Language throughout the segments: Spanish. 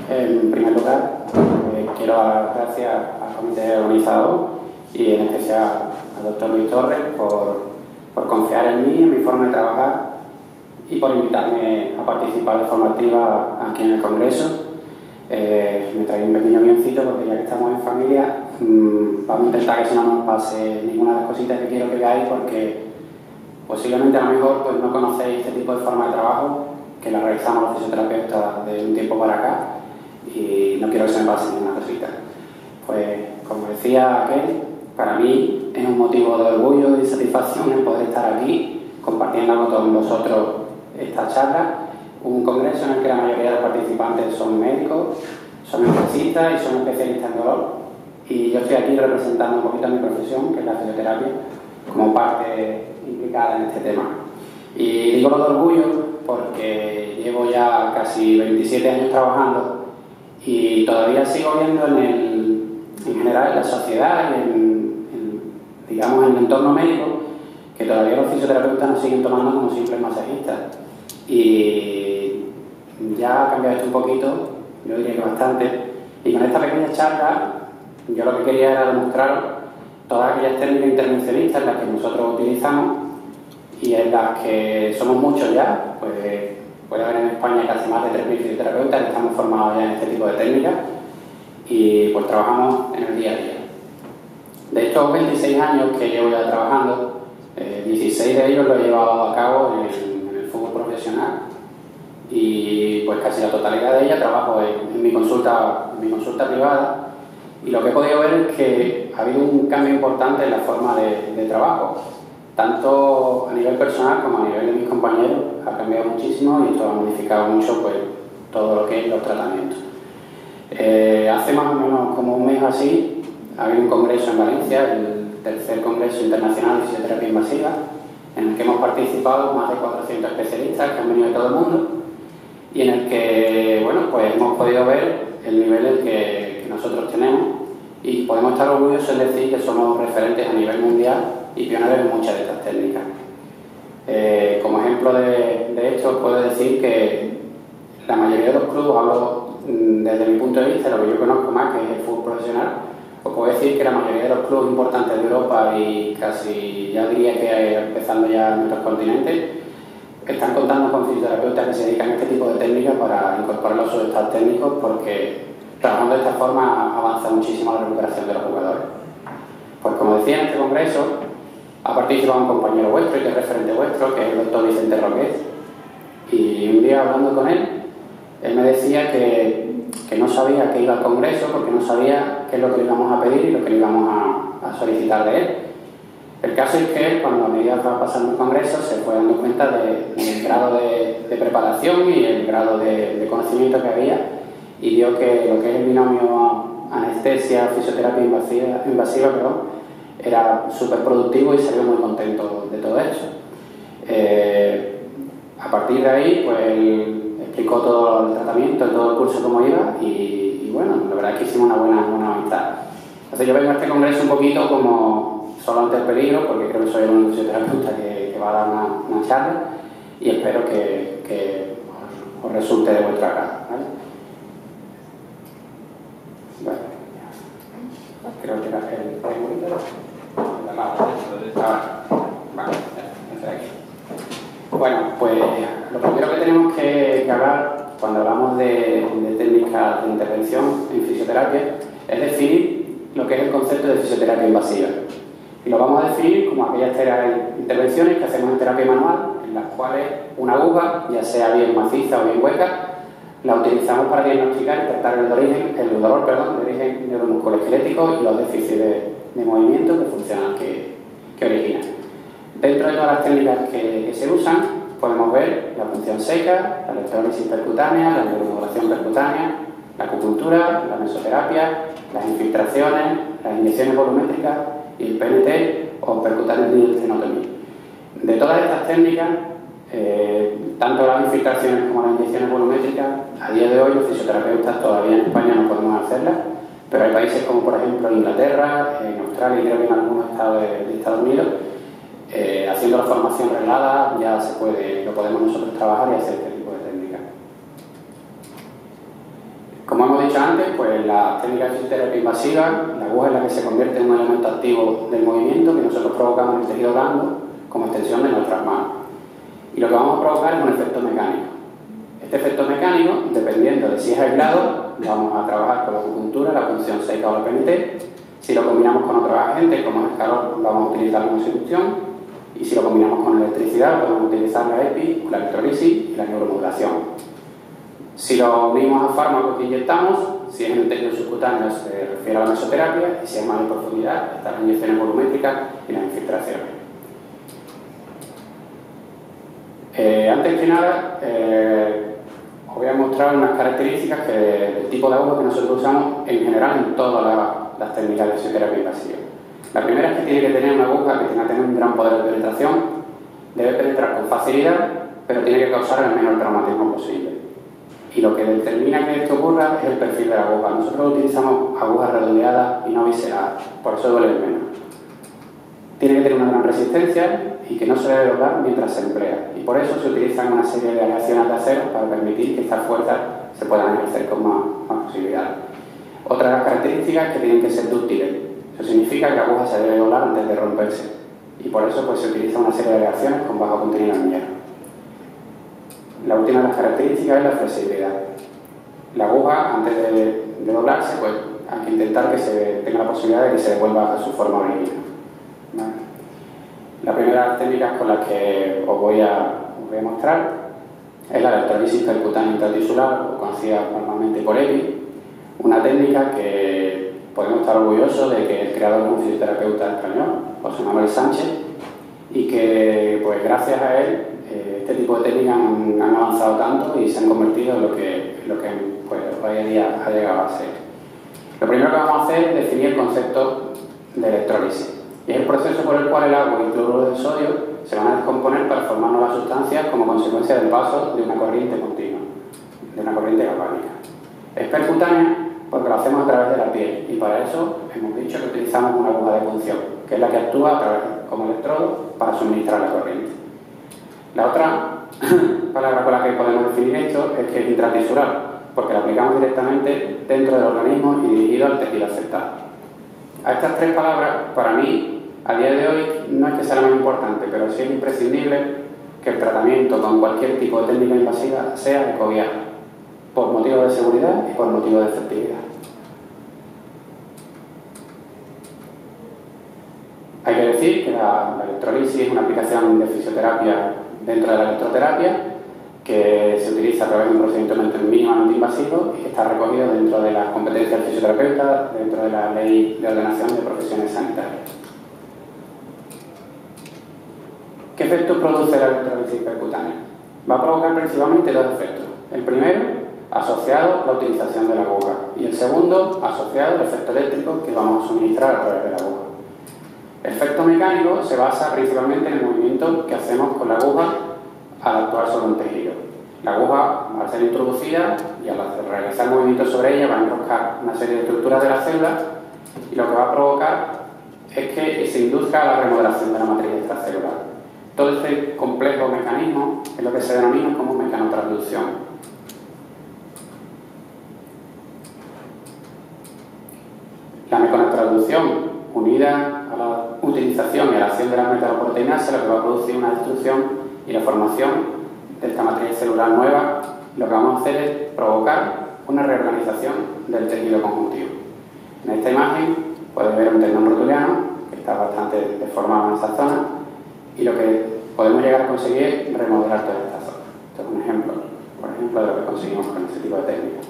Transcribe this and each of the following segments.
En primer lugar, quiero dar las gracias al comité organizador y en especial al doctor Luis Torres por confiar en mí, en mi forma de trabajar y por invitarme a participar de forma activa aquí en el Congreso. Me traigo un pequeño guioncito porque ya que estamos en familia, vamos a intentar que si no nos pase ninguna de las cositas que quiero que veáis, porque posiblemente a lo mejor pues, no conocéis este tipo de forma de trabajo que la realizamos los fisioterapeutas de un tiempo para acá y no quiero que se me pase ninguna cosita. Pues como decía aquel, para mí es un motivo de orgullo y satisfacción el poder estar aquí compartiendo con todos vosotros esta charla, un congreso en el que la mayoría de los participantes son médicos, son intensistas y son especialistas en dolor, y yo estoy aquí representando un poquito a mi profesión, que es la fisioterapia, como parte implicada en este tema. Y digo lo de orgullo porque llevo ya casi 27 años trabajando y todavía sigo viendo en general en la sociedad y digamos en el entorno médico que todavía los fisioterapeutas nos siguen tomando como simples masajistas. Y ya ha cambiado esto un poquito, yo diría que bastante, y con esta pequeña charla yo lo que quería era demostrar todas aquellas técnicas intervencionistas en las que nosotros utilizamos y en las que somos muchos ya, pues puede haber en España casi más de 3.000 fisioterapeutas que estamos formados ya en este tipo de técnicas y pues trabajamos en el día a día. De estos 26 años que llevo ya trabajando, 16 de ellos lo he llevado a cabo en el fútbol profesional y pues casi la totalidad de ella trabajo en mi consulta privada, y lo que he podido ver es que ha habido un cambio importante en la forma de trabajo, tanto a nivel personal como a nivel de mis compañeros. Ha cambiado muchísimo y esto ha modificado mucho pues, todo lo que es los tratamientos. Hace más o menos como un mes así ha habido un congreso en Valencia, el tercer Congreso Internacional de Fisioterapia Invasiva, en el que hemos participado más de 400 especialistas que han venido de todo el mundo y en el que bueno, pues hemos podido ver el nivel en que nosotros tenemos y podemos estar orgullosos en decir que somos referentes a nivel mundial y pioneros en muchas de estas técnicas. Como ejemplo de esto, puedo decir que la mayoría de los clubes, hablo desde mi punto de vista, lo que yo conozco más, que es el fútbol profesional, os puedo decir que la mayoría de los clubes importantes de Europa y casi, ya diría que empezando ya en otros continentes, están contando con fisioterapeutas que se dedican a este tipo de técnicas para incorporarlos a sus estados técnicos, porque trabajando de esta forma avanza muchísimo la recuperación de los jugadores. Pues como decía, en este congreso ha participado un compañero vuestro y que es referente vuestro, que es el doctor Vicente Roqués, y un día hablando con él me decía que no sabía que iba al congreso porque no sabía qué es lo que le íbamos a pedir y lo que le íbamos a solicitar de él. El caso es que él, cuando a medida que estaba pasando el congreso, se fue dando cuenta del grado de preparación y el grado de conocimiento que había, y vio que lo que es el binomio anestesia-fisioterapia invasiva era súper productivo y salió muy contento de todo eso. A partir de ahí, pues él explicó todo el tratamiento, todo el curso cómo iba y bueno, la verdad es que hicimos una buena amistad. Entonces yo vengo a este congreso un poquito como solo ante el peligro, porque creo que soy un fisioterapeuta que va a dar una charla y espero que os resulte de vuestra cara, ¿vale? Bueno, creo que era el vale, bueno, pues lo primero que tenemos que hablar cuando hablamos de técnicas de intervención en fisioterapia es definir lo que es el concepto de fisioterapia invasiva. Y lo vamos a definir como aquellas intervenciones que hacemos en terapia manual, en las cuales una aguja, ya sea bien maciza o bien hueca, la utilizamos para diagnosticar y tratar el dolor de origen neuromusculoesquelético y los déficits de movimiento que originan. Dentro de todas las técnicas que se usan, podemos ver la punción seca, la electrólisis percutánea, la neuromodulación percutánea, la acupuntura, la mesoterapia, las infiltraciones, las inyecciones volumétricas y el PNT o percutáneo tenotomía. De todas estas técnicas, tanto las infiltraciones como las inyecciones volumétricas, a día de hoy los fisioterapeutas todavía en España no podemos hacerlas, pero hay países como por ejemplo Inglaterra, en Australia y creo que en algunos estados de Estados Unidos, haciendo la formación reglada ya lo podemos nosotros trabajar y hacer este tipo de técnicas. Como dicho antes, pues la técnica de fisioterapia invasiva, la aguja es la que se convierte en un elemento activo del movimiento que nosotros provocamos en el tejido blando como extensión de nuestras manos. Y lo que vamos a provocar es un efecto mecánico. Este efecto mecánico, dependiendo de si es aislado, vamos a trabajar con la acupuntura, la punción seca o la PNT. Si lo combinamos con otros agentes, como es el calor, vamos a utilizar la inducción. Y si lo combinamos con electricidad, podemos utilizar la EPI, la electrolisis y la neuromodulación. Si lo unimos a fármacos que inyectamos, si es en el tejido subcutáneo se refiere a la mesoterapia, y si es más en profundidad, están las inyecciones volumétricas y las infiltraciones. Antes que nada, os voy a mostrar unas características del tipo de aguja que nosotros usamos en general en todas las técnicas de fisioterapia invasiva. La primera es que tiene que tener una aguja que tenga que tener un gran poder de penetración, debe penetrar con facilidad, pero tiene que causar el menor traumatismo posible. Y lo que determina que esto ocurra es el perfil de la aguja. Nosotros utilizamos agujas redondeadas y no biseladas, por eso duele menos. Tiene que tener una gran resistencia y que no se debe doblar mientras se emplea. Y por eso se utilizan una serie de aleaciones de acero para permitir que estas fuerzas se puedan ejercer con más posibilidad. Otra de las características es que tienen que ser dúctiles. Eso significa que la aguja se debe doblar antes de romperse. Y por eso pues, se utiliza una serie de aleaciones con bajo contenido en hierro. La última de las características es la flexibilidad. La aguja, antes de doblarse, pues hay que intentar que se tenga la posibilidad de que se devuelva a su forma original. ¿Vale? La primera de las técnicas con las que os voy a mostrar es la electrolisis percutánea intratisular, o conocida normalmente por EPI, una técnica que podemos estar orgullosos de que el creador es un fisioterapeuta español, José Manuel Sánchez, y que pues gracias a él este tipo de técnicas han avanzado tanto y se han convertido en lo que pues, hoy en día ha llegado a ser. Lo primero que vamos a hacer es definir el concepto de electrólisis. Y es el proceso por el cual el agua y el cloruro de sodio se van a descomponer para formar nuevas sustancias como consecuencia del paso de una corriente continua, de una corriente galvánica. Es percutánea porque lo hacemos a través de la piel y para eso hemos dicho que utilizamos una aguja de punción, que es la que actúa a través como electrodo para suministrar la corriente. La otra palabra con la que podemos definir esto es que es intratisular, porque la aplicamos directamente dentro del organismo y dirigido al tejido afectado. A estas tres palabras, para mí, a día de hoy, no es que sea lo más importante, pero sí es imprescindible que el tratamiento con cualquier tipo de técnica invasiva sea ecovial, por motivos de seguridad y por motivos de efectividad. Hay que decir que la electrolisis es una aplicación de fisioterapia dentro de la electroterapia que se utiliza a través de un procedimiento mínimamente invasivo y que está recogido dentro de las competencias del fisioterapeuta, dentro de la Ley de Ordenación de Profesiones Sanitarias. ¿Qué efectos produce la electrolisis percutánea? Va a provocar principalmente dos efectos. El primero, asociado a la utilización de la aguja, y el segundo, asociado al efecto eléctrico que vamos a suministrar a través de la aguja. El efecto mecánico se basa principalmente en el movimiento que hacemos con la aguja al actuar sobre un tejido. La aguja, al ser introducida y al realizar movimientos sobre ella, va a enroscar una serie de estructuras de la célula y lo que va a provocar es que se induzca la remodelación de la matriz extracelular. Todo este complejo mecanismo es lo que se denomina como mecanotransducción. La mecanotransducción, unida a la utilización y a la acción de las metaloproteínas, lo que va a producir una destrucción y la formación de esta matriz celular nueva. Lo que vamos a hacer es provocar una reorganización del tejido conjuntivo. En esta imagen podéis ver un tendón rotuliano que está bastante deformado en esta zona y lo que podemos llegar a conseguir es remodelar toda esta zona. Esto es un ejemplo, por ejemplo, de lo que conseguimos con este tipo de técnicas.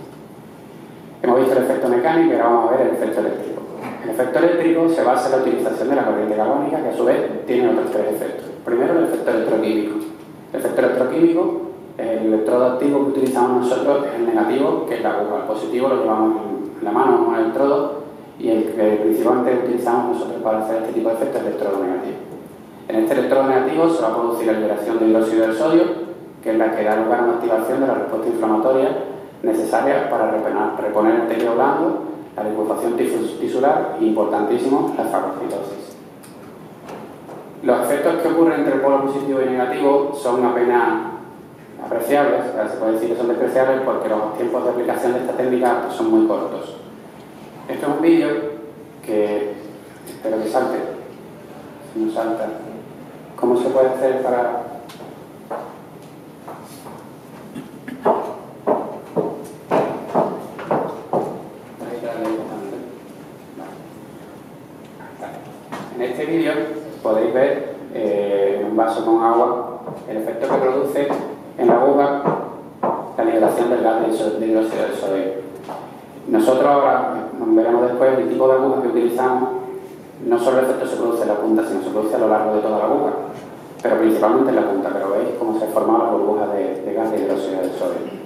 Hemos visto el efecto mecánico y ahora vamos a ver el efecto eléctrico. El efecto eléctrico se basa en la utilización de la corriente galvánica, que a su vez tiene otros tres efectos. Primero, el efecto electroquímico. El efecto electroquímico, el electrodo activo que utilizamos nosotros es el negativo, que es la aguja. El positivo lo llevamos en la mano, un electrodo, y el que principalmente utilizamos nosotros para hacer este tipo de efectos es el electrodo negativo. En este electrodo negativo se va a producir la liberación de hidróxido del sodio, que es la que da lugar a una activación de la respuesta inflamatoria necesaria para reponer el tejido blando, la licuefacción tisular y, importantísimo, la fagocitosis. Los efectos que ocurren entre el polo positivo y negativo son apenas apreciables. Se puede decir que son despreciables porque los tiempos de aplicación de esta técnica pues, son muy cortos. Esto es un vídeo que espero que salte. Si no salta, ¿cómo se puede hacer para...? En este vídeo podéis ver en un vaso con agua el efecto que produce en la aguja la liberación del gas de dióxido de sodio. Nosotros ahora veremos después el tipo de aguja que utilizamos. No solo el efecto se produce en la punta, sino se produce a lo largo de toda la aguja, pero principalmente en la punta, pero veis cómo se forman las burbujas de gas de hidróxido de sodio.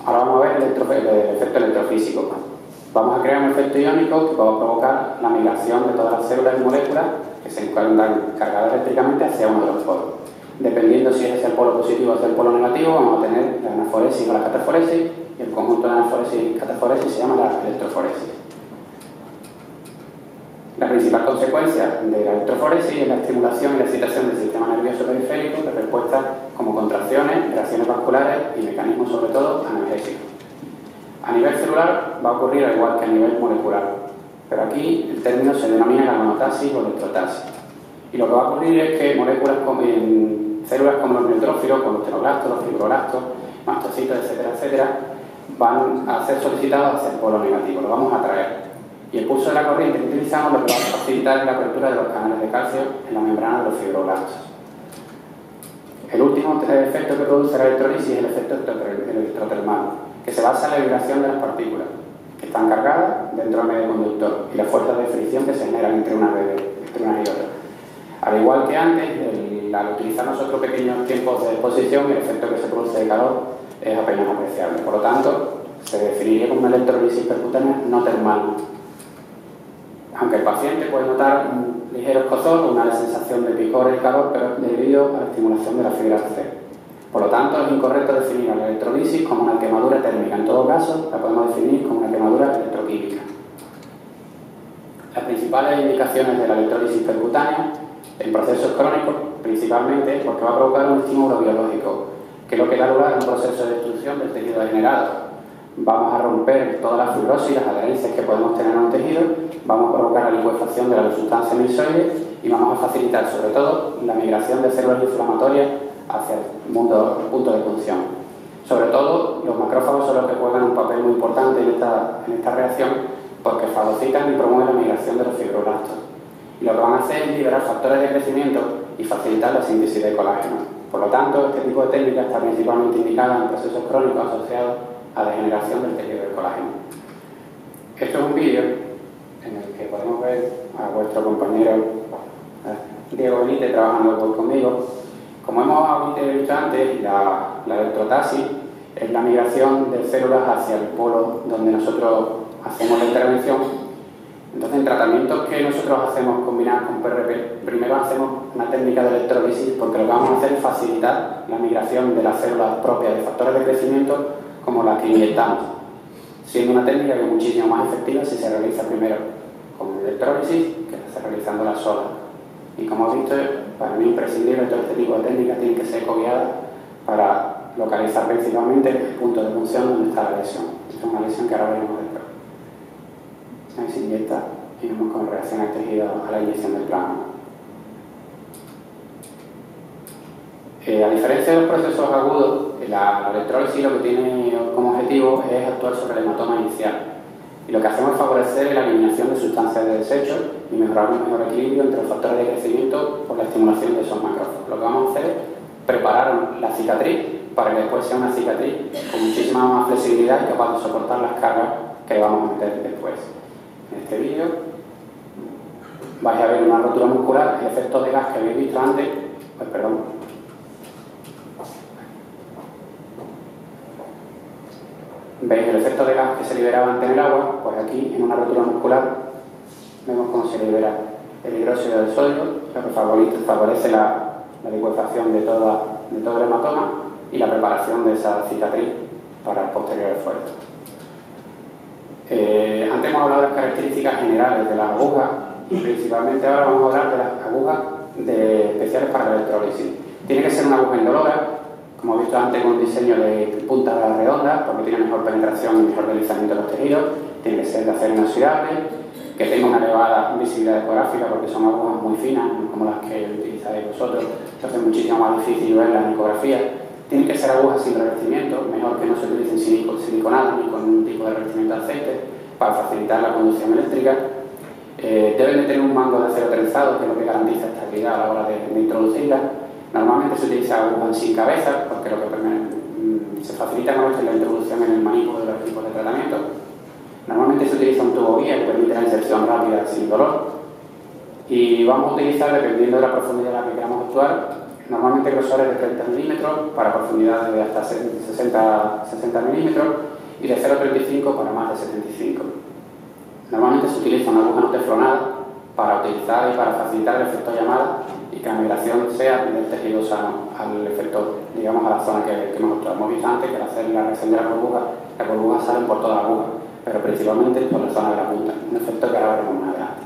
Ahora vamos a ver el efecto electrofísico. Vamos a crear un efecto iónico que va a provocar la migración de todas las células y moléculas que se encuentran cargadas eléctricamente hacia uno de los polos. Dependiendo si es el polo positivo o es el polo negativo, vamos a tener la anaforesis o la cataforesis, y el conjunto de anaforesis y cataforesis se llama la electroforesis. La principal consecuencia de la electroforesis es la estimulación y la excitación del sistema nervioso periférico de respuestas como contracciones, reacciones vasculares y mecanismos sobre todo analgésicos. A nivel celular va a ocurrir al igual que a nivel molecular, pero aquí el término se denomina galvanotasis o electrotasis. Y lo que va a ocurrir es que moléculas en células como los neutrófilos, como los tenoblastos, los fibroblastos, mastocitos, etcétera, etcétera, van a ser solicitados hacia el polo negativo, lo vamos a atraer. Y el pulso de la corriente que utilizamos lo que va a facilitar la apertura de los canales de calcio en la membrana de los fibroblastos. El último efecto que produce la electrolisis es el efecto electrotermal, que se basa en la vibración de las partículas, que están cargadas dentro del medio conductor, y las fuerzas de fricción que se generan entre unas y otras. Al igual que antes, al utilizar nosotros pequeños tiempos de exposición, el efecto que se produce de calor es apenas apreciable. Por lo tanto, se definiría como una electrolisis percutánea no termal. Aunque el paciente puede notar un ligero escozor o una sensación de picor y calor, pero es debido a la estimulación de la fibra C. Por lo tanto, es incorrecto definir a la electrolisis como una quemadura térmica. En todo caso, la podemos definir como una quemadura electroquímica. Las principales indicaciones de la electrolisis percutánea en procesos crónicos, principalmente porque va a provocar un estímulo biológico, que es lo que da lugar a un proceso de destrucción del tejido degenerado. Vamos a romper todas las fibrosis y las adherencias que podemos tener en un tejido, vamos a provocar la licuefacción de la sustancia amiloide y vamos a facilitar, sobre todo, la migración de células inflamatorias hacia el punto de punción. Sobre todo, los macrófagos son los que juegan un papel muy importante en esta reacción porque fagocitan y promueven la migración de los fibroblastos. Y lo que van a hacer es liberar factores de crecimiento y facilitar la síntesis de colágeno. Por lo tanto, este tipo de técnica está principalmente indicada en procesos crónicos asociados a degeneración del tejido del colágeno. Esto es un vídeo en el que podemos ver a vuestro compañero Diego Benítez trabajando conmigo. Como hemos visto antes, la electrotasis es la migración de células hacia el polo donde nosotros hacemos la intervención. Entonces, en tratamientos que nosotros hacemos combinados con PRP, primero hacemos una técnica de electrolisis porque lo que vamos a hacer es facilitar la migración de las células propias de factores de crecimiento como las que inyectamos, siendo una técnica que es muchísimo más efectiva si se realiza primero con electrólisis que realizándola sola. Y como he visto, para mí imprescindible todo este tipo de técnicas tienen que ser ecoguiadas para localizar principalmente el punto de punción donde está la lesión. Esta es una lesión que ahora veremos después. Se inyecta y vemos con reacción al tejido a la inyección del plasma. A diferencia de los procesos agudos, la electrólisis lo que tiene como objetivo es actuar sobre el hematoma inicial. Y lo que hacemos es favorecer la eliminación de sustancias de desecho y mejorar un mejor equilibrio entre los factores de crecimiento por la estimulación de esos macrófagos. Lo que vamos a hacer es preparar la cicatriz para que después sea una cicatriz con muchísima más flexibilidad y capaz de soportar las cargas que vamos a meter después. En este vídeo vais a ver una rotura muscular, el efecto de gas que habéis visto antes, ¿Veis el efecto de gas que se liberaba antes en el agua? Pues aquí, en una rotura muscular, vemos cómo se libera el hidróxido de sodio, lo que favorece la licuefacción de todo el hematoma y la preparación de esa cicatriz para el posterior esfuerzo. Antes hemos hablado de las características generales de las agujas y principalmente ahora vamos a hablar de las agujas especiales para la electrólisis. Tiene que ser una aguja indolora, como he visto antes, con un diseño de puntas redondas, porque tiene mejor penetración y mejor deslizamiento de los tejidos. Tiene que ser de acero inoxidable, que tenga una elevada visibilidad ecográfica, porque son agujas muy finas, como las que utilizáis vosotros, entonces es muchísimo más difícil verlas en ecografía. Tienen que ser agujas sin revestimiento, mejor que no se utilicen siliconadas ni con un tipo de revestimiento de aceite, para facilitar la conducción eléctrica. Deben de tener un mango de acero trenzado, que es lo que garantiza estabilidad a la hora de introducirla. Normalmente se utiliza agujas sin cabeza, porque lo que se facilita con esto es la introducción en el manico de los equipos de tratamiento. Normalmente se utiliza un tubo guía que permite la inserción rápida sin dolor. Y vamos a utilizar, dependiendo de la profundidad a la que queramos actuar, normalmente grosores de 30 milímetros para profundidades de hasta 60 milímetros y de 0,35 para más de 75. Normalmente se utiliza una aguja no teflonada para utilizar y para facilitar el efecto llamada y que la migración sea del tejido sano al efecto, digamos, a la zona que hemos actuado. Hemos visto antes que al hacer la reacción de las burbujas salen por toda la aguja, pero principalmente por la zona de la punta, un efecto que ahora veremos más adelante.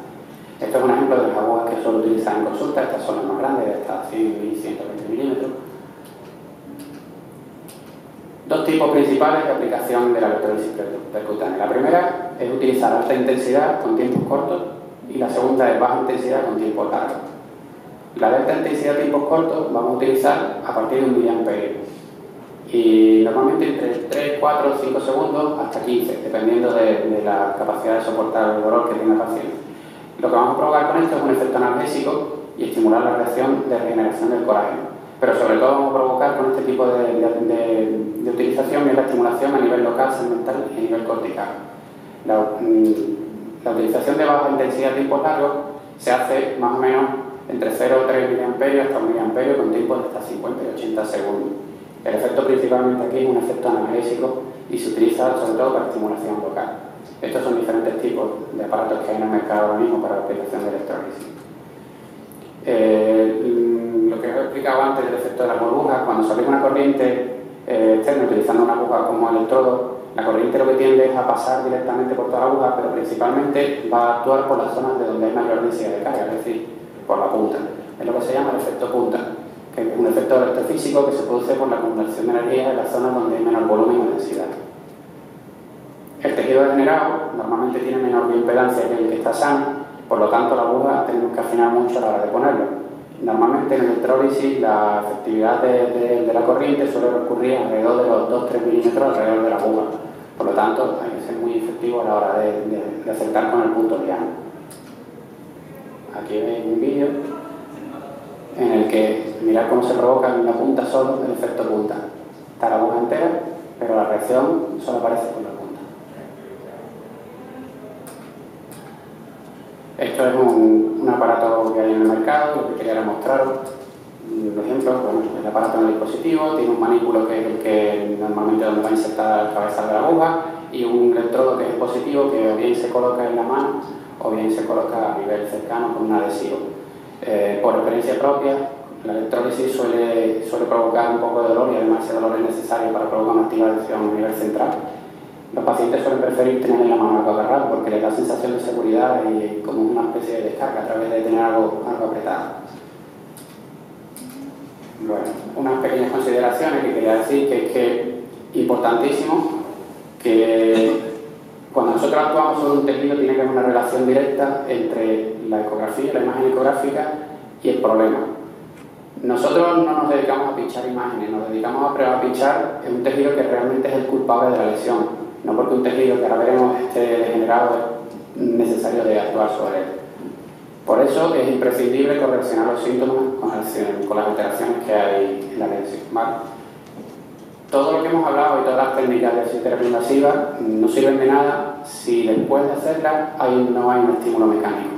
Esto es un ejemplo de las agujas que suelo utilizar en consulta. Estas son las más grandes, de hasta 100 y 120 milímetros. Dos tipos principales de aplicación de la electrólisis percutánea. La primera es utilizar alta intensidad con tiempos cortos y la segunda es baja intensidad con tiempos largos. La de alta intensidad tiempos cortos vamos a utilizar a partir de 1 miliamperio y normalmente entre 3, 4, 5 segundos hasta 15, dependiendo de la capacidad de soportar el dolor que tenga el paciente. Lo que vamos a provocar con esto es un efecto analgésico y estimular la reacción de regeneración del colágeno. Pero sobre todo vamos a provocar con este tipo de utilización es la estimulación a nivel local, segmental y a nivel cortical. La utilización de baja intensidad a tiempos largos se hace más o menos entre 0,3 mA hasta 1 mA con tiempos de hasta 50 y 80 segundos. El efecto principalmente aquí es un efecto analgésico y se utiliza sobre todo para estimulación local. Estos son diferentes tipos de aparatos que hay en el mercado ahora mismo para la aplicación de electrólisis. Lo que os he explicado antes del efecto de las burbujas, cuando se aplica una corriente externa utilizando una aguja como electrodo, la corriente lo que tiende es a pasar directamente por toda la aguja, pero principalmente va a actuar por las zonas de donde hay mayor densidad de carga, es decir, por la punta. Es lo que se llama el efecto punta, que es un efecto electrofísico que se produce por la acumulación de energía en las zonas donde hay menor volumen o densidad. El tejido degenerado normalmente tiene menor bioimpedancia que el que está sano, por lo tanto la aguja tenemos que afinar mucho a la hora de ponerlo. Normalmente en el electrólisis la efectividad de la corriente suele ocurrir alrededor de los 2-3 milímetros alrededor de la aguja. Por lo tanto, hay que ser muy efectivo a la hora de acertar con el punto liano. Aquí veis un vídeo en el que mirad cómo se provoca en la punta solo el efecto punta. Está la aguja entera, pero la reacción solo aparece por la punta. Esto es un aparato que hay en el mercado, lo que quería mostraros. Por ejemplo, bueno, el aparato en el dispositivo tiene un manípulo que es el que normalmente donde va insertada la cabeza de la aguja y un electrodo que es el positivo que o bien se coloca en la mano o bien se coloca a nivel cercano con un adhesivo. Por experiencia propia, la electrólisis suele provocar un poco de dolor y además ese dolor es necesario para provocar una activación a nivel central. Los pacientes suelen preferir tener en la mano algo agarrado porque les da sensación de seguridad y como una especie de descarga a través de tener algo apretado. Bueno, unas pequeñas consideraciones que quería decir que es que importantísimo que cuando nosotros actuamos sobre un tejido tiene que haber una relación directa entre la ecografía, la imagen ecográfica y el problema. Nosotros no nos dedicamos a pinchar imágenes, nos dedicamos a pinchar en un tejido que realmente es el culpable de la lesión. No porque un tejido que ahora veremos esté degenerado es necesario de actuar sobre él. Por eso es imprescindible correccionar los síntomas con las alteraciones que hay en la lesión. ¿Vale? Todo lo que hemos hablado y todas las técnicas de fisioterapia invasiva no sirven de nada si después de hacerlas no hay un estímulo mecánico.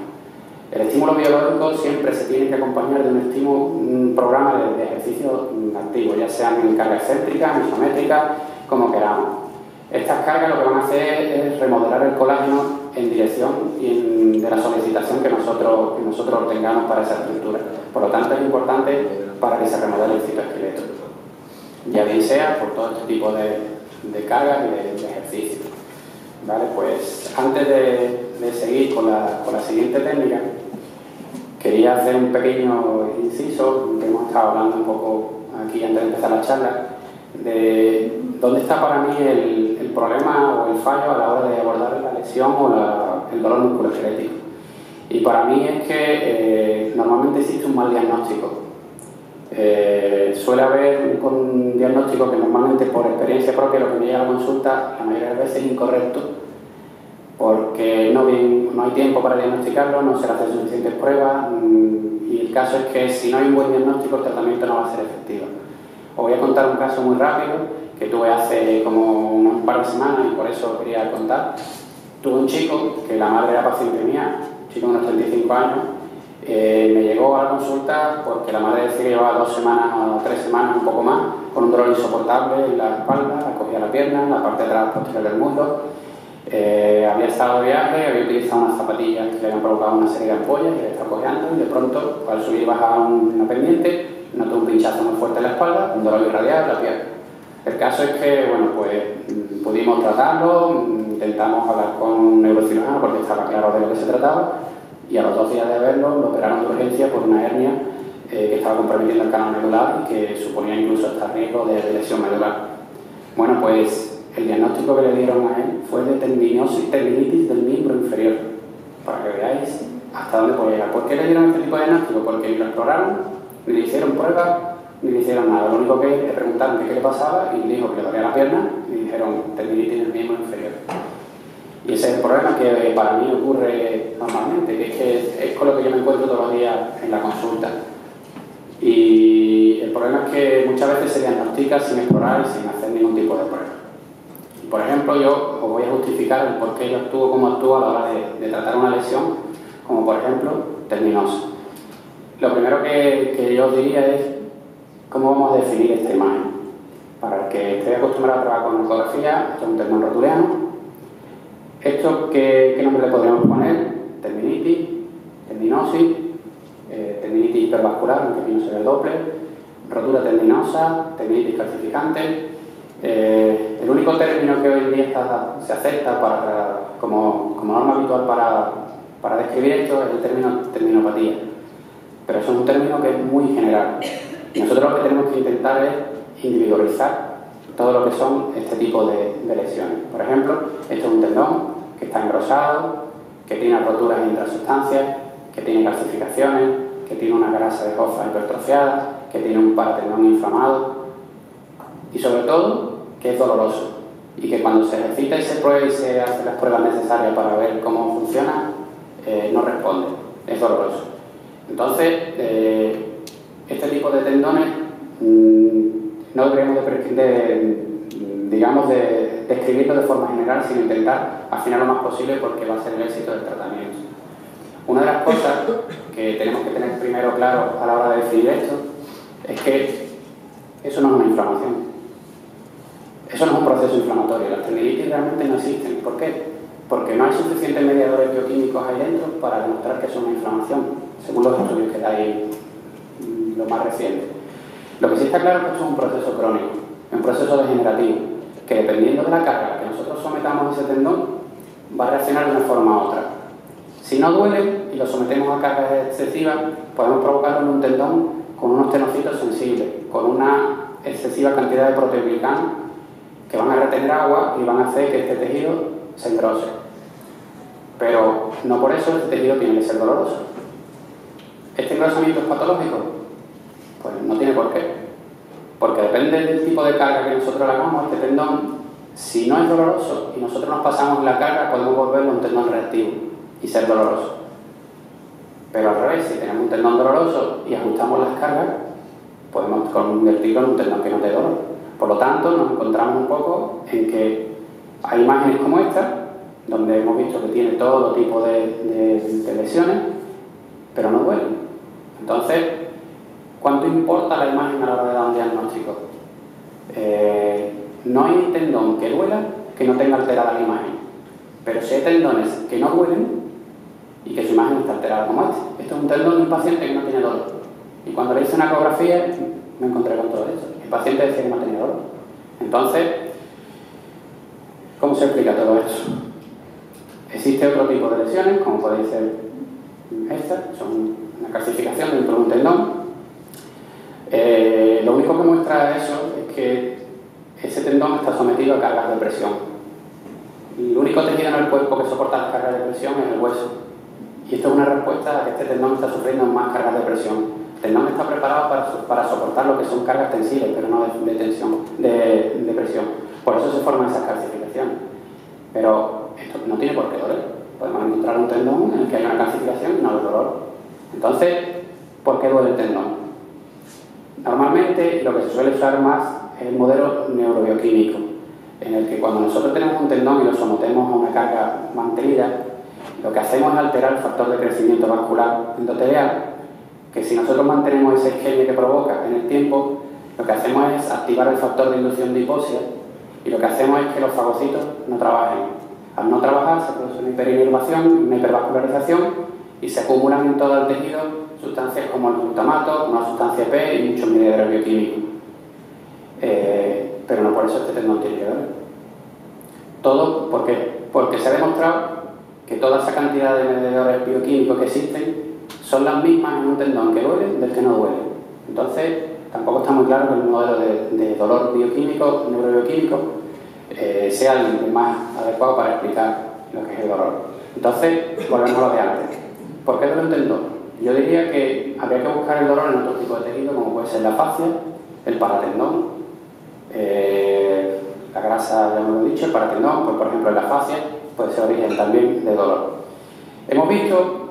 El estímulo biológico siempre se tiene que acompañar de un programa de ejercicio activo, ya sean en carga excéntrica, isométrica, como queramos. Estas cargas lo que van a hacer es remodelar el colágeno en dirección de la solicitación que nosotros tengamos para esa estructura. Por lo tanto, es importante para que se remodele el citoesqueleto, ya bien sea por todo este tipo de cargas y de ejercicios. ¿Vale? Pues antes de seguir con la siguiente técnica, quería hacer un pequeño inciso, que hemos estado hablando un poco aquí antes de empezar la charla, de dónde está para mí el problema o el fallo a la hora de abordar la lesión o el dolor musculoesquelético. Y para mí es que normalmente existe un mal diagnóstico. Suele haber un diagnóstico que normalmente por experiencia propia lo que me llega a la consulta la mayoría de las veces es incorrecto, porque no hay tiempo para diagnosticarlo, no se le hace suficientes pruebas y el caso es que si no hay un buen diagnóstico el tratamiento no va a ser efectivo. Os voy a contar un caso muy rápido que tuve hace como un par de semanas y por eso quería contar. Tuve un chico que la madre era paciente mía, un chico de unos 35 años, me llegó a la consulta porque la madre decía que llevaba 2 semanas o 3 semanas, un poco más, con un dolor insoportable en la espalda, la cogía la pierna, en la parte de atrás posterior del muslo. Había estado de viaje, había utilizado unas zapatillas que le habían provocado una serie de ampollas y le estaba cojeando y de pronto, al subir y bajar una pendiente, notó un pinchazo muy fuerte en la espalda, un dolor irradiado en la pierna. El caso es que, bueno, pues pudimos tratarlo, intentamos hablar con un neurocirujano porque estaba claro de lo que se trataba y a los 2 días de verlo lo operaron de urgencia por una hernia que estaba comprometiendo el canal medular y que suponía incluso hasta riesgo de lesión medular. Bueno, pues el diagnóstico que le dieron a él fue de tendinitis del miembro inferior, para que veáis hasta dónde puede llegar. ¿Por qué le dieron este tipo de diagnóstico? Porque ni lo exploraron, ni le hicieron pruebas, ni le hicieron nada. Lo único que le preguntaron qué le pasaba y dijo que le dolía la pierna y dijeron tendinitis del miembro inferior. Y ese es el problema que para mí ocurre normalmente, que es con lo que yo me encuentro todos los días en la consulta. Y el problema es que muchas veces se diagnostica sin explorar y sin hacer ningún tipo de prueba. Por ejemplo, yo os voy a justificar el por qué yo actúo como actúo a la hora de tratar una lesión, como por ejemplo, tendinosis. Lo primero que yo os diría es cómo vamos a definir esta imagen. Para el que esté acostumbrado a trabajar con ecografía, esto es un tendón rotuliano. ¿Esto qué nombre le podríamos poner? Tendinitis, tendinosis, tendinitis hipervascular, aunque aquí no se ve el Doppler, rotura tendinosa, tendinitis calcificante. El único término que hoy en día se acepta como norma habitual para describir esto es el término tendinopatía. Pero eso es un término que es muy general. Y nosotros lo que tenemos que intentar es individualizar todo lo que son este tipo de lesiones. Por ejemplo, esto es un tendón que está engrosado, que tiene roturas e intrasustancias, que tiene calcificaciones, que tiene una grasa de Hoffa hipertrofiada, que tiene un paratendón inflamado y sobre todo que es doloroso y que cuando se ejercita y se prueba y se hace las pruebas necesarias para ver cómo funciona, no responde, es doloroso. Entonces, este tipo de tendones no deberíamos de describirlo de forma general, sino intentar afinar lo más posible porque va a ser el éxito del tratamiento. Una de las cosas que tenemos que tener primero claro a la hora de definir esto es que eso no es una inflamación. Eso no es un proceso inflamatorio. Las tendinitis realmente no existen. ¿Por qué? Porque no hay suficientes mediadores bioquímicos ahí dentro para demostrar que es una inflamación, según los estudios que hay lo más reciente. Lo que sí está claro es que esto es un proceso crónico, un proceso degenerativo, que dependiendo de la carga que nosotros sometamos a ese tendón, va a reaccionar de una forma u otra. Si no duele y lo sometemos a cargas excesivas, podemos provocarlo en un tendón con unos tenocitos sensibles, con una excesiva cantidad de proteoglicano que van a retener agua y van a hacer que este tejido se engrose. Pero no por eso este tejido tiene que ser doloroso. ¿Este engrosamiento es patológico? Pues no tiene por qué. Porque depende del tipo de carga que nosotros le hagamos a este tendón. Si no es doloroso y nosotros nos pasamos la carga, podemos volverlo un tendón reactivo y ser doloroso. Pero al revés, si tenemos un tendón doloroso y ajustamos las cargas, podemos convertirlo en un tendón que no te dolor. Por lo tanto, nos encontramos un poco en que hay imágenes como esta, donde hemos visto que tiene todo tipo de lesiones, pero no duelen. Entonces, ¿cuánto importa la imagen a la hora de dar un diagnóstico? No hay tendón que duela que no tenga alterada la imagen, pero sí hay tendones que no duelen y que su imagen está alterada como este. Esto es un tendón de un paciente que no tiene dolor. Y cuando le hice una ecografía, me encontré con todo esto. El paciente decía que no tenía dolor. Entonces, ¿cómo se explica todo esto? Existe otro tipo de lesiones, como puede ser esta, son una calcificación dentro de un tendón. Lo único que muestra eso es que ese tendón está sometido a cargas de presión. El único tejido en el cuerpo que soporta las cargas de presión es el hueso. Y esto es una respuesta a que este tendón está sufriendo más cargas de presión. El tendón está preparado para soportar lo que son cargas tensiles, pero no de tensión, de presión. Por eso se forman esas calcificaciones. Pero esto no tiene por qué doler. Podemos encontrar un tendón en el que hay una calcificación y no hay dolor. Entonces, ¿por qué duele el tendón? Normalmente lo que se suele usar más es el modelo neurobioquímico, en el que cuando nosotros tenemos un tendón y lo sometemos a una carga mantenida, lo que hacemos es alterar el factor de crecimiento vascular endotelial, que si nosotros mantenemos esa isquemia que provoca en el tiempo, lo que hacemos es activar el factor de inducción de hipóxia y lo que hacemos es que los fagocitos no trabajen. Al no trabajar se produce una hiperinervación, una hipervascularización y se acumulan en todo el tejido sustancias como el glutamato, una sustancia P y muchos mediadores bioquímicos. Pero no por eso este tendón tiene que doler. Todo, ¿por qué? Porque se ha demostrado que toda esa cantidad de mediadores bioquímicos que existen son las mismas en un tendón que duele del que no duele. Entonces, tampoco está muy claro que el modelo de dolor bioquímico, neurobioquímico, sea el más adecuado para explicar lo que es el dolor. Entonces, volvemos a lo de antes. ¿Por qué duele un tendón? Yo diría que habría que buscar el dolor en otro tipo de tejido, como puede ser la fascia, el paratendón, la grasa, ya hemos dicho, el paratendón, pues por ejemplo en la fascia puede ser origen también de dolor. Hemos visto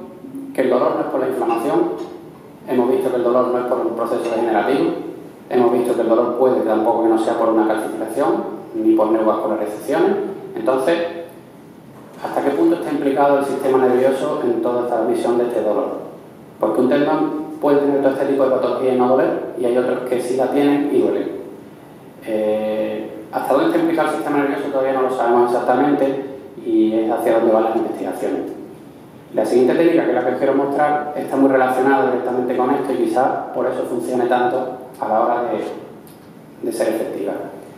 que el dolor no es por la inflamación, hemos visto que el dolor no es por un proceso degenerativo, hemos visto que el dolor puede tampoco que no sea por una calcificación ni por neovascularizaciones. Entonces, ¿hasta qué punto está implicado el sistema nervioso en toda esta visión de este dolor? Porque un tendón puede tener todo este tipo de patología y no doler, y hay otros que sí la tienen y duelen. ¿Hasta dónde está implicado el sistema nervioso? Todavía no lo sabemos exactamente y es hacia dónde van las investigaciones. La siguiente técnica, que es la que os quiero mostrar, está muy relacionada directamente con esto y quizás por eso funcione tanto a la hora de ser efectiva.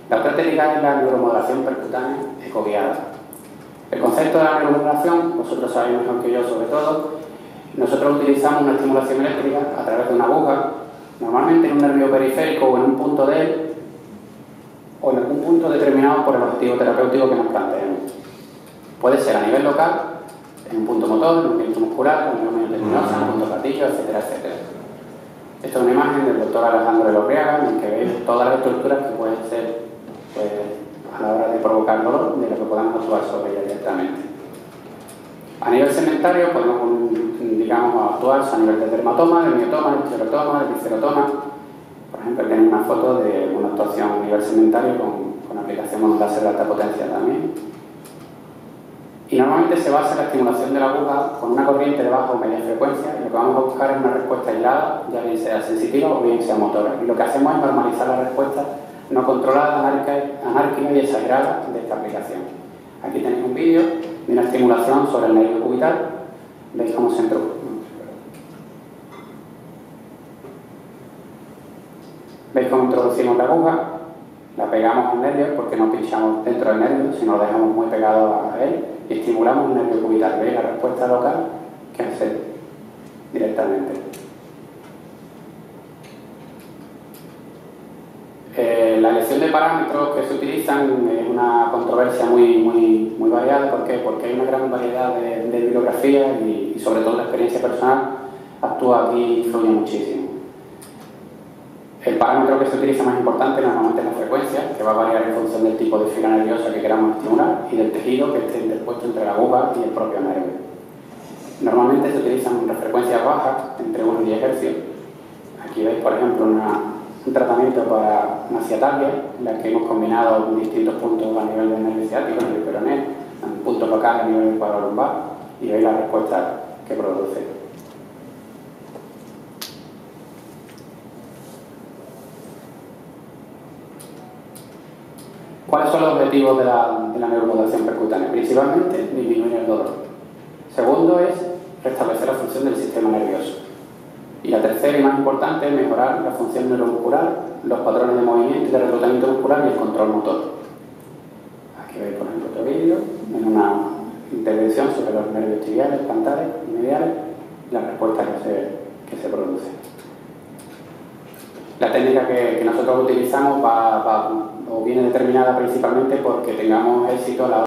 La otra técnica es la neuromodulación percutánea ecoguiada. El concepto de la neuromodulación, vosotros sabéis mejor que yo sobre todo, nosotros utilizamos una estimulación eléctrica a través de una aguja, normalmente en un nervio periférico o en un punto de él, o en algún punto determinado por el objetivo terapéutico que nos planteemos. Puede ser a nivel local, en un punto motor, en un punto muscular, en un punto tendinoso, en un punto gatillo, etcétera, etcétera. Esta es una imagen del doctor Alejandro Elorriaga, en el que veis todas las estructuras que pueden ser, pues, a la hora de provocar dolor, de lo que podamos actuar sobre ella directamente. A nivel segmentario podemos, digamos, actuar a nivel del dermatoma, del miotoma, del esclerotoma, del viscerotoma. Por ejemplo, tenemos una foto de una actuación a nivel segmentario con aplicación con un láser de alta potencia también. Y normalmente se basa en la estimulación de la aguja con una corriente de baja o media frecuencia, y lo que vamos a buscar es una respuesta aislada, ya bien sea sensitiva o bien sea motora. Y lo que hacemos es normalizar la respuesta no controlada, anárquica y exagerada de esta aplicación. Aquí tenéis un vídeo de una estimulación sobre el nervio cubital. Veis cómo se introduce. Veis cómo introducimos la aguja, la pegamos al nervio porque no pinchamos dentro del nervio, sino lo dejamos muy pegado a él y estimulamos el nervio cubital. Veis la respuesta local que hace directamente. La elección de parámetros que se utilizan es una controversia muy variada. ¿Por qué? Porque hay una gran variedad de bibliografías y sobre todo la experiencia personal actúa aquí y influye muchísimo. El parámetro que se utiliza más importante normalmente es la frecuencia, que va a variar en función del tipo de fibra nerviosa que queramos estimular y del tejido que esté interpuesto entre la aguja y el propio nervio. Normalmente se utilizan frecuencias bajas, entre 1 y 10 Hz. Aquí veis, por ejemplo, un tratamiento para una ciatalia, en la que hemos combinado distintos puntos a nivel del nervio ciático, en el peroné, un punto local a nivel del cuadro lumbar, y veis la respuesta que produce. ¿Cuáles son los objetivos de la neuromodulación percutánea? Principalmente, disminuir el dolor. Segundo es restablecer la función del sistema nervioso. Y la tercera y más importante es mejorar la función neuromuscular, los patrones de movimiento y de reclutamiento muscular y el control motor. Aquí veis, por ejemplo, otro vídeo en una intervención sobre los nervios tibiales, plantares y mediales y la respuesta que se produce. La técnica que nosotros utilizamos o viene determinada principalmente porque tengamos éxito a la